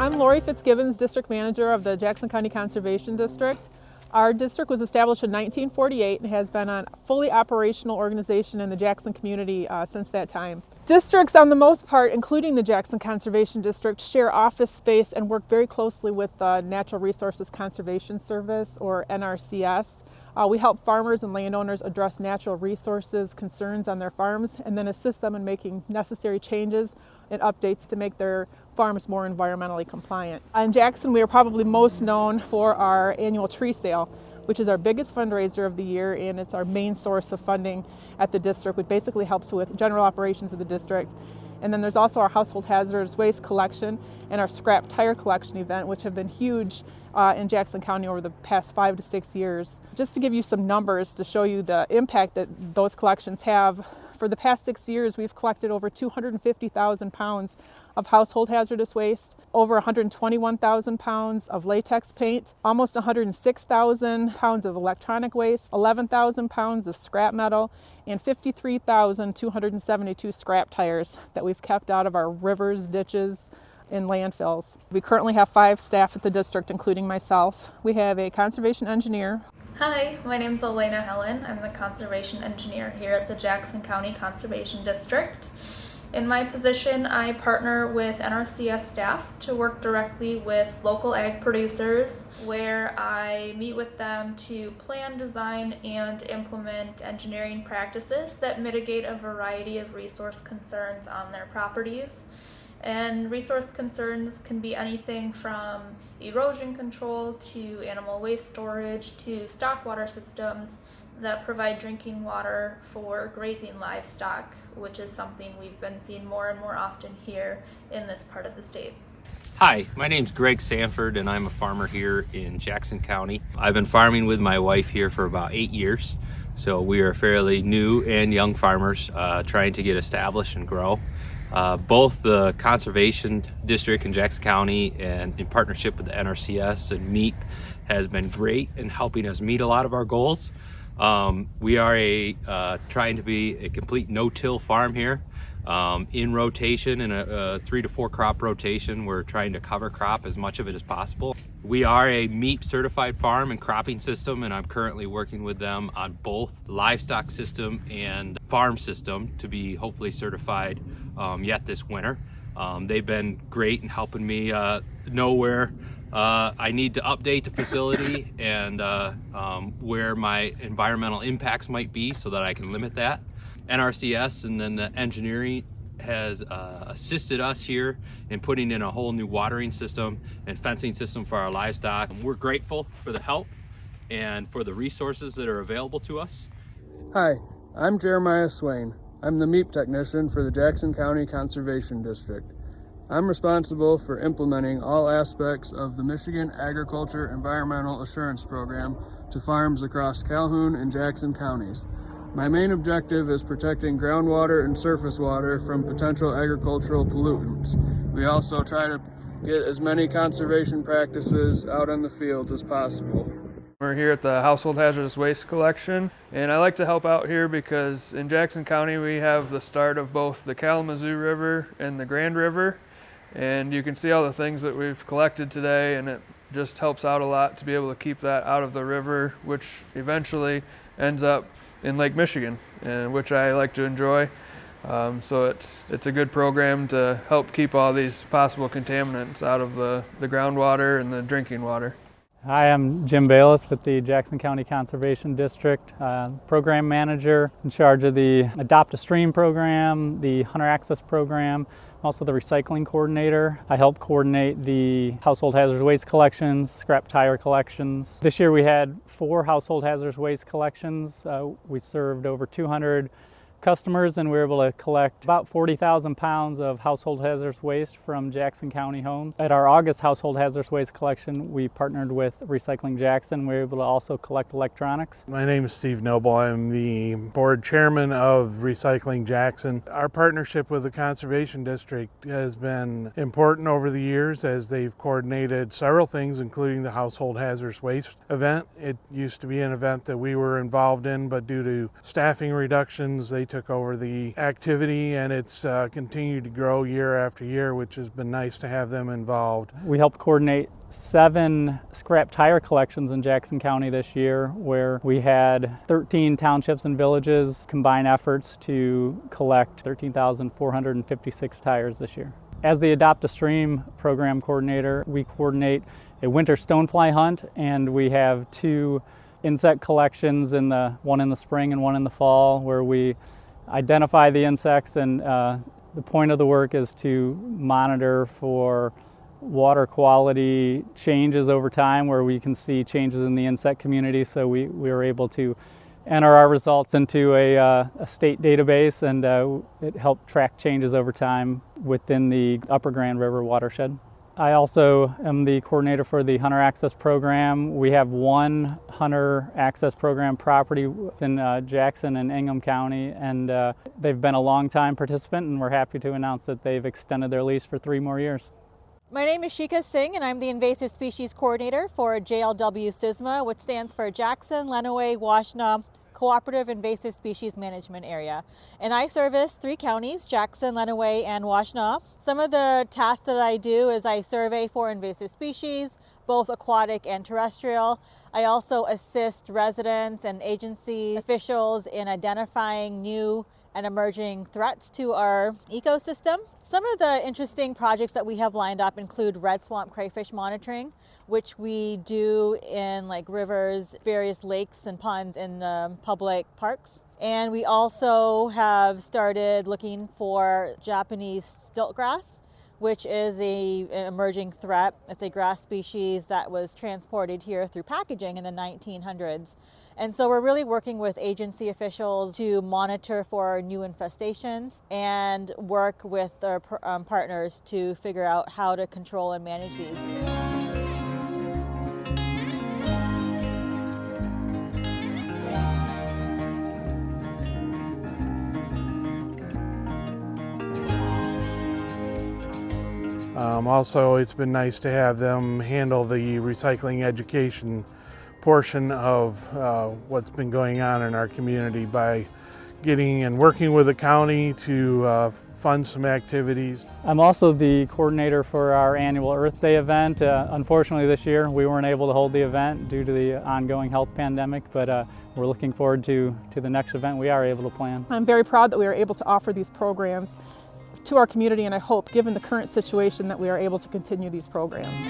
I'm Lori Fitzgibbons, District Manager of the Jackson County Conservation District. Our district was established in 1948 and has been a fully operational organization in the Jackson community since that time. Districts, on the most part, including the Jackson Conservation District, share office space and work very closely with the Natural Resources Conservation Service, or NRCS. We help farmers and landowners address natural resources concerns on their farms and then assist them in making necessary changes and updates to make their farms more environmentally compliant. In Jackson, we are probably most known for our annual tree sale, which is our biggest fundraiser of the year, and it's our main source of funding at the district, which basically helps with general operations of the district. And then there's also our household hazardous waste collection and our scrap tire collection event, which have been huge in Jackson County over the past 5 to 6 years. Just to give you some numbers to show you the impact that those collections have, for the past 6 years, we've collected over 250,000 pounds of household hazardous waste, over 121,000 pounds of latex paint, almost 106,000 pounds of electronic waste, 11,000 pounds of scrap metal, and 53,272 scrap tires that we've kept out of our rivers, ditches, and landfills. We currently have 5 staff at the district, including myself. We have a conservation engineer. Hi, my name is Elena Helen. I'm the conservation engineer here at the Jackson County Conservation District. In my position, I partner with NRCS staff to work directly with local ag producers, where I meet with them to plan, design, and implement engineering practices that mitigate a variety of resource concerns on their properties. And resource concerns can be anything from erosion control to animal waste storage to stock water systems that provide drinking water for grazing livestock, which is something we've been seeing more and more often here in this part of the state. Hi, my name's Greg Sanford and I'm a farmer here in Jackson County. I've been farming with my wife here for about 8 years, so we are fairly new and young farmers trying to get established and grow. Both the Conservation District in Jackson County and in partnership with the NRCS and MEEP has been great in helping us meet a lot of our goals. We are trying to be a complete no-till farm here. In rotation, in a 3 to 4 crop rotation, we're trying to cover crop as much of it as possible. We are a MEEP certified farm and cropping system, and I'm currently working with them on both livestock system and farm system to be hopefully certified yet this winter. They've been great in helping me know where I need to update the facility and where my environmental impacts might be so that I can limit that. NRCS and then the engineering has assisted us here in putting in a whole new watering system and fencing system for our livestock. We're grateful for the help and for the resources that are available to us. Hi, I'm Jeremiah Swain. I'm the MEEP technician for the Jackson County Conservation District. I'm responsible for implementing all aspects of the Michigan Agriculture Environmental Assurance Program to farms across Calhoun and Jackson counties. My main objective is protecting groundwater and surface water from potential agricultural pollutants. We also try to get as many conservation practices out in the fields as possible. We're here at the household hazardous waste collection, and I like to help out here because in Jackson County we have the start of both the Kalamazoo River and the Grand River, and you can see all the things that we've collected today, and it just helps out a lot to be able to keep that out of the river, which eventually ends up in Lake Michigan, and which I like to enjoy. So it's a good program to help keep all these possible contaminants out of the groundwater and the drinking water. Hi, I'm Jim Bayless with the Jackson County Conservation District, program manager in charge of the Adopt a Stream program, the Hunter Access program, also the recycling coordinator. I help coordinate the household hazardous waste collections, scrap tire collections. This year we had 4 household hazardous waste collections. We served over 200 customers, and we were able to collect about 40,000 pounds of household hazardous waste from Jackson County homes. At our August household hazardous waste collection, we partnered with Recycling Jackson. We were able to also collect electronics. My name is Steve Noble. I'm the board chairman of Recycling Jackson. Our partnership with the Conservation District has been important over the years as they've coordinated several things, including the household hazardous waste event. It used to be an event that we were involved in, but due to staffing reductions, they took over the activity, and it's continued to grow year after year, which has been nice to have them involved. We helped coordinate 7 scrap tire collections in Jackson County this year, where we had 13 townships and villages combine efforts to collect 13,456 tires this year. As the Adopt a Stream program coordinator, we coordinate a winter stonefly hunt, and we have 2 insect collections, one in the spring and one in the fall, where we identify the insects, and the point of the work is to monitor for water quality changes over time, where we can see changes in the insect community. So we were able to enter our results into a state database, and it helped track changes over time within the Upper Grand River watershed. I also am the coordinator for the Hunter Access Program. We have 1 Hunter Access Program property within Jackson and Ingham County, and they've been a long-time participant, and we're happy to announce that they've extended their lease for 3 more years. My name is Shika Singh, and I'm the Invasive Species Coordinator for JLW SISMA, which stands for Jackson, Lenawee, Washtenaw Cooperative Invasive Species Management Area. And I service 3 counties, Jackson, Lenawee, and Washtenaw. Some of the tasks that I do is I survey for invasive species, both aquatic and terrestrial. I also assist residents and agency officials in identifying new and emerging threats to our ecosystem. Some of the interesting projects that we have lined up include red swamp crayfish monitoring, which we do in rivers, various lakes and ponds in the public parks. And we also have started looking for Japanese stiltgrass, which is an emerging threat. It's a grass species that was transported here through packaging in the 1900s. And so we're really working with agency officials to monitor for new infestations and work with our partners to figure out how to control and manage these. Also, it's been nice to have them handle the recycling education portion of what's been going on in our community by getting and working with the county to fund some activities. I'm also the coordinator for our annual Earth Day event. Unfortunately this year we weren't able to hold the event due to the ongoing health pandemic, but we're looking forward to the next event we are able to plan. I'm very proud that we are able to offer these programs to our community, and I hope, given the current situation, that we are able to continue these programs.